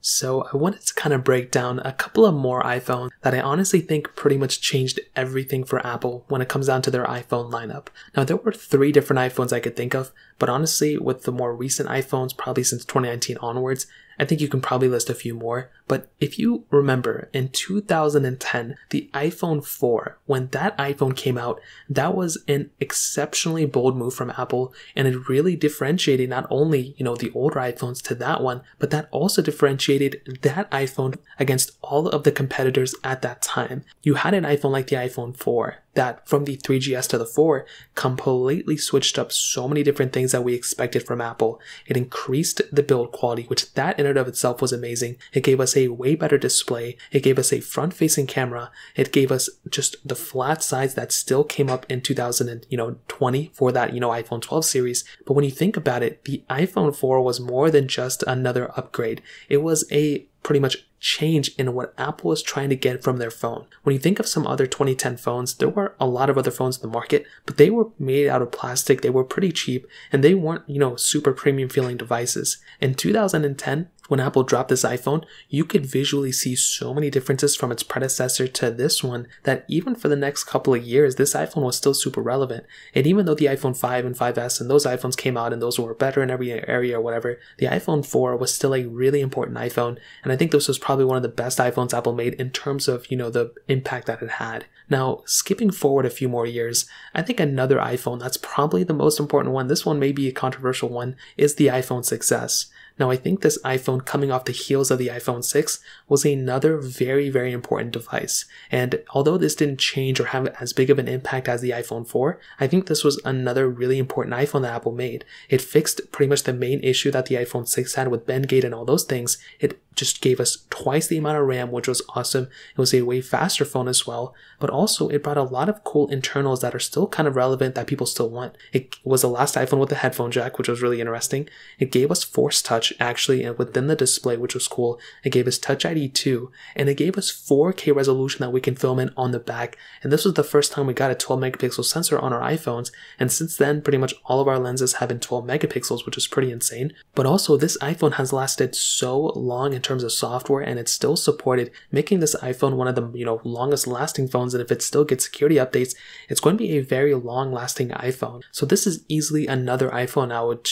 So I wanted to kind of break down a couple of more iPhones that I honestly think pretty much changed everything for Apple when it comes down to their iPhone lineup. Now there were 3 different iPhones I could think of, but honestly with the more recent iPhones, probably since 2019 onwards, I think you can probably list a few more. But if you remember, in 2010, the iPhone 4, when that iPhone came out, that was an exceptionally bold move from Apple, and it really differentiated not only, the older iPhones to that one, but that also differentiated that iPhone against all of the competitors at that time. You had an iPhone like the iPhone 4 that from the 3GS to the 4 completely switched up so many different things that we expected from Apple. It increased the build quality, which that in and of itself was amazing. It gave us a way better display. It gave us a front-facing camera. It gave us just the flat sides that still came up in 2020 for that, iPhone 12 series. But when you think about it, the iPhone 4 was more than just another upgrade. It was a pretty much change in what Apple is trying to get from their phone. When you think of some other 2010 phones, there were a lot of other phones in the market, but they were made out of plastic, they were pretty cheap, and they weren't, super premium feeling devices. In 2010, when Apple dropped this iPhone, you could visually see so many differences from its predecessor to this one that even for the next couple of years, this iPhone was still super relevant. And even though the iPhone 5 and 5S and those iPhones came out and those were better in every area or whatever, the iPhone 4 was still a really important iPhone. And I think this was probably one of the best iPhones Apple made in terms of, the impact that it had. Now, skipping forward a few more years, I think another iPhone that's probably the most important one, this one may be a controversial one, is the iPhone 6S. Now, I think this iPhone coming off the heels of the iPhone 6 was another very, very important device. And although this didn't change or have as big of an impact as the iPhone 4, I think this was another really important iPhone that Apple made. It fixed pretty much the main issue that the iPhone 6 had with bend gate and all those things. It just gave us twice the amount of RAM, which was awesome. It was a way faster phone as well, but also it brought a lot of cool internals that are still kind of relevant that people still want. It was the last iPhone with a headphone jack, which was really interesting. It gave us Force Touch actually and within the display, which was cool. It gave us Touch ID 2, and it gave us 4K resolution that we can film in on the back. And this was the first time we got a 12 megapixel sensor on our iPhones, and since then pretty much all of our lenses have been 12 megapixels, which is pretty insane. But also this iPhone has lasted so long in terms of software, and it's still supported, making this iPhone one of the longest lasting phones. And if it still gets security updates, it's going to be a very long lasting iPhone. So this is easily another iPhone I would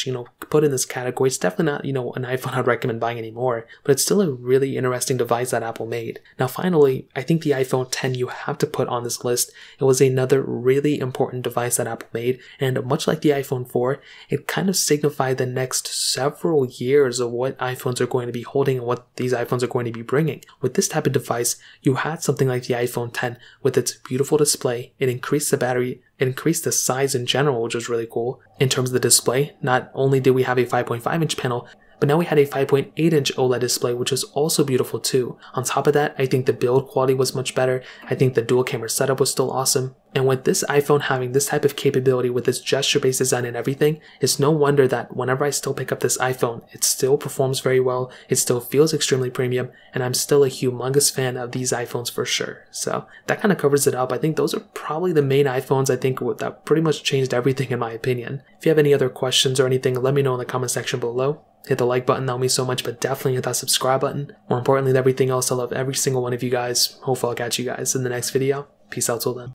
put in this category. It's definitely not an iPhone I'd recommend buying anymore, but it's still a really interesting device that Apple made. Now finally, I think the iPhone 10 you have to put on this list. It was another really important device that Apple made, and much like the iPhone 4, it kind of signified the next several years of what iPhones are going to be holding and what these iPhones are going to be bringing. With this type of device, you had something like the iPhone 10 with its beautiful display. It increased the battery, it increased the size in general, which was really cool. In terms of the display, not only did we have a 5.5-inch panel, but now we had a 5.8-inch OLED display, which was also beautiful too. On top of that, I think the build quality was much better. I think the dual camera setup was still awesome. And with this iPhone having this type of capability with its gesture-based design and everything, it's no wonder that whenever I still pick up this iPhone, it still performs very well, it still feels extremely premium, and I'm still a humongous fan of these iPhones for sure. So that kind of covers it up. I think those are probably the main iPhones I think that pretty much changed everything in my opinion. If you have any other questions or anything, let me know in the comment section below. Hit the like button, that would mean so much, but definitely hit that subscribe button. More importantly than everything else, I love every single one of you guys. Hopefully I'll catch you guys in the next video. Peace out till then.